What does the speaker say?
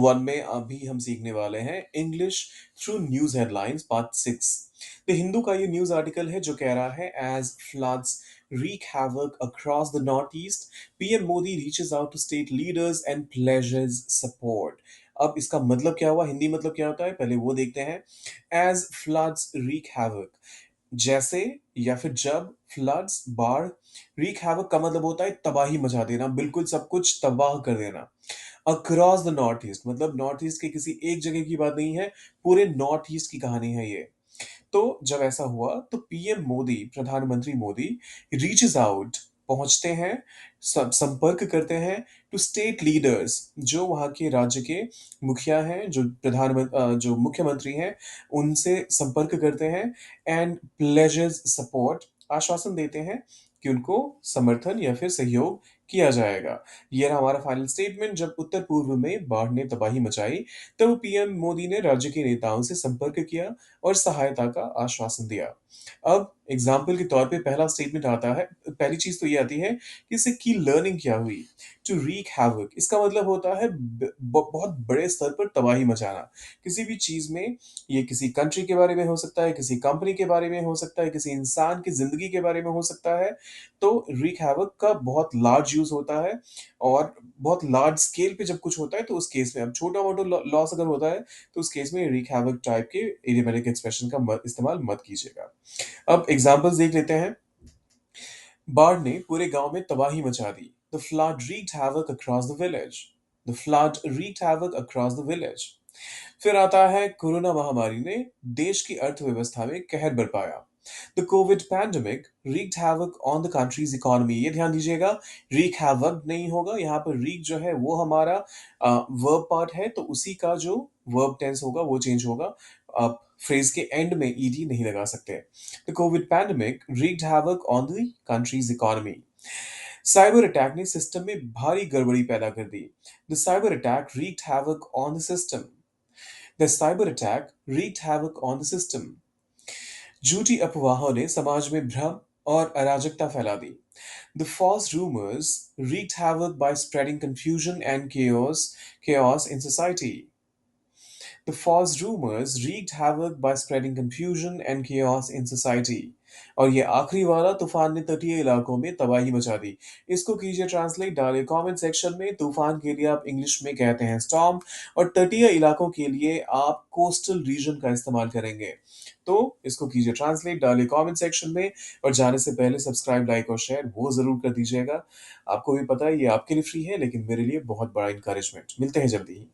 One में अभी हम सीखने वाले हैं English through news headlines part 6। The Hindu का ये न्यूज आर्टिकल है जो कह रहा है as floods wreak havoc across the northeast, PM Modi reaches out to state leaders and pledges support। अब इसका मतलब क्या हुआ, हिंदी मतलब क्या होता है, पहले वो देखते हैं। एज फ्लड्स wreak havoc, जैसे या फिर जब फ्लड्स बाढ़, रीक हैवक का मतलब होता है तबाही मचा देना, बिल्कुल सब कुछ तबाह कर देना। अक्रॉस द नॉर्थ ईस्ट मतलब नॉर्थ ईस्ट के किसी एक जगह की बात नहीं है, पूरे नॉर्थ ईस्ट की कहानी है ये। तो जब ऐसा हुआ तो पीएम मोदी, प्रधानमंत्री मोदी रीचेस आउट, पहुंचते हैं, संपर्क करते हैं टू स्टेट लीडर्स, जो वहाँ के राज्य के मुखिया हैं, जो जो मुख्यमंत्री हैं, उनसे संपर्क करते हैं। एंड प्लेजेस सपोर्ट, आश्वासन देते हैं कि उनको समर्थन या फिर सहयोग किया जाएगा। ये रहा हमारा फाइनल स्टेटमेंट। जब उत्तर पूर्व में बाढ़ ने तबाही मचाई, तब पीएम मोदी ने राज्य के नेताओं से संपर्क किया और सहायता का आश्वासन दिया। अब एग्जाम्पल के तौर पे पहला स्टेटमेंट आता है, पहली चीज तो ये आती है कि इससे की लर्निंग क्या हुई। टू रीक हैवक, इसका मतलब होता है बहुत बड़े स्तर पर तबाही मचाना। किसी भी चीज में, ये किसी कंट्री के बारे में हो सकता है, किसी कंपनी के बारे में हो सकता है, किसी इंसान की जिंदगी के बारे में हो सकता है। तो रीक हैवक का बहुत लार्ज यूज होता है, और बहुत लार्ज स्केल पे जब कुछ होता है तो उस केस में, अब छोटा मोटा लॉस अगर होता है तो उस केस में रीक हैवक टाइप के इडियोमेटिक एक्सप्रेशन का इस्तेमाल मत कीजिएगा। अब एग्जांपल्स देख लेते हैं। बाढ़ ने पूरे गांव में तबाही मचा दी। The flood wreaked havoc across the village। The flood wreaked havoc across the village। फिर आता है, कोरोना महामारी ने देश की अर्थव्यवस्था में कहर बरपाया। The Covid pandemic wreaked havoc on the country's economy। ये ध्यान दीजिएगा, wreak havoc नहीं होगा यहाँ पर। wreak जो है वो हमारा वर्ब पार्ट है, तो उसी का जो वर्ब टेंस होगा वो चेंज होगा। आप फ्रेज के एंड में ईडी नहीं लगा सकते। The Covid pandemic wreaked havoc on the country's economy। Cyber attack ने सिस्टम में भारी गड़बड़ी पैदा कर दी। The cyber attack wreaked havoc on the system। The cyber attack wreaked havoc on the system। झूठी अफवाहों ने समाज में भ्रम और अराजकता फैला दी। The false rumors wreaked havoc by spreading confusion and chaos in society। The false rumors wreaked havoc by spreading confusion and chaos in society। और ये आखिरी वाला, तूफान ने तटीय इलाकों में तबाही मचा दी। इसको कीजिए ट्रांसलेट, डालें कमेंट सेक्शन में। तूफान के लिए आप इंग्लिश में कहते हैं स्टॉर्म, और तटीय इलाकों के लिए आप कोस्टल रीजन का इस्तेमाल करेंगे। तो इसको कीजिए ट्रांसलेट, डालें कमेंट सेक्शन में, और जाने से पहले सब्सक्राइब, लाइक और शेयर वो जरूर कर दीजिएगा। आपको भी पता है ये आपके लिए फ्री है, लेकिन मेरे लिए बहुत बड़ा इंकरेजमेंट। मिलते हैं जल्दी ही।